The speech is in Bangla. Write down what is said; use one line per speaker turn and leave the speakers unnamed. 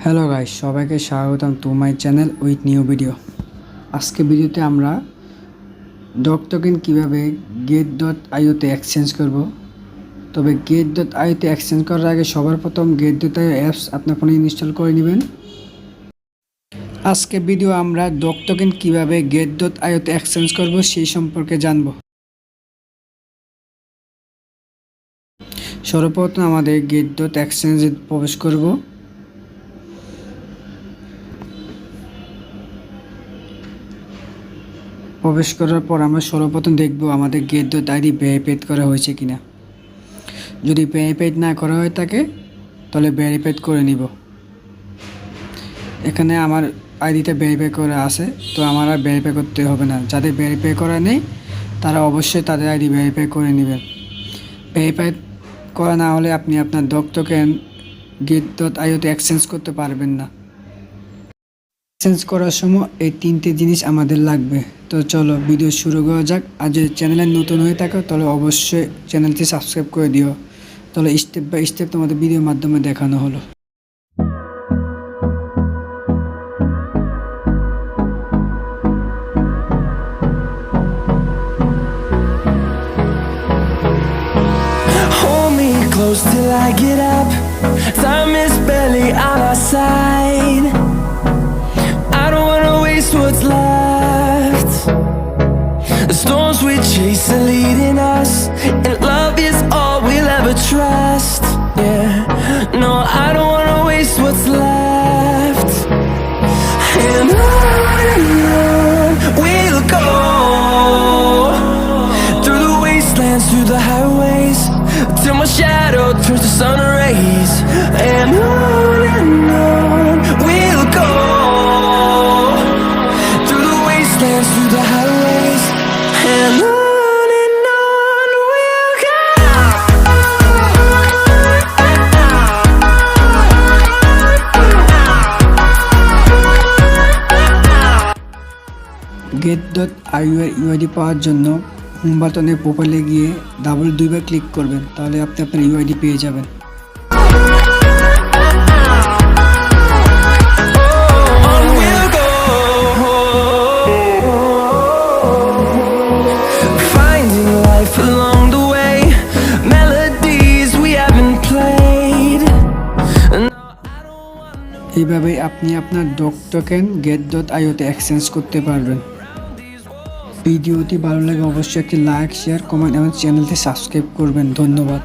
হ্যালো গাইস, সবাইকে স্বাগতম to my channel with new video. আজকে ভিডিওতে আমরা ডগ টোকেন কীভাবে get.io তে এক্সচেঞ্জ করব। তবে get.io তে এক্সচেঞ্জ করার আগে সবার প্রথম get.io অ্যাপস আপনার ফোনে ইনস্টল করে নেবেন। আজকে ভিডিও আমরা ডগ টোকেন কীভাবে get.io তে এক্সচেঞ্জ করব সেই সম্পর্কে জানব। সর্বপ্রথম আমাদের get.exchange-এ প্রবেশ করব। প্রবেশ করার পর আমরা সর্বপ্রথম দেখব আমাদের get.id ভেরিফাইড করা হয়েছে কিনা। যদি ভেরিফাইড না করা হয়ে থাকে তাহলে ভেরিফাইড করে নিব। এখানে আমার আইডিটা ভেরিফাই করা আছে, তো আমার আর ভেরিফাই করতে হবে না। যাদের ভেরিফাই করা নেই তারা অবশ্যই তাদের আইডি ভেরিফাই করে নেবেন। ভেরিফাই করা না হলে আপনি আপনার ডগ টোকেন get.io তে এক্সচেঞ্জ করতে পারবেন না। এক্সচেঞ্জ করার সময় এই তিনটে জিনিস আমাদের লাগবে। তো চলো ভিডিও শুরু করা যাক। আর যদি চ্যানেলে নতুন হয়ে থাকো তাহলে অবশ্যই চ্যানেলটি সাবস্ক্রাইব করে দিও। তাহলে স্টেপ বাই স্টেপ তোমাদের ভিডিওর মাধ্যমে দেখানো হলো।
Hold me close till I get up. Time is barely on our side. I don't wanna waste what's left. The storms we chase are leading us, and love is all we'll ever trust. Yeah, no, I don't wanna waste what's left. And on we'll go, through the wastelands, through the highways, till my shadow turns to sun rays. And on we'll go, through the wastelands, through the highways, and on we'll go.
get.io এর ইউআইডি পাওয়ার জন্য হোম বাটনে প্রোফাইলে গিয়ে দুইবার ক্লিক করবেন, তাহলে আপনি আপনার ইউআইডি পেয়ে যাবেন।
On we'll go, finding life along the way, melodies we haven't played.
এইভাবে আপনি আপনার ডগ টোকেন get.io তে এক্সচেঞ্জ করতে পারবেন। ভিডিওটি ভালো লাগে অবশ্যই একটি লাইক, শেয়ার, কমেন্ট এবং চ্যানেলটি সাবস্ক্রাইব করবেন। ধন্যবাদ।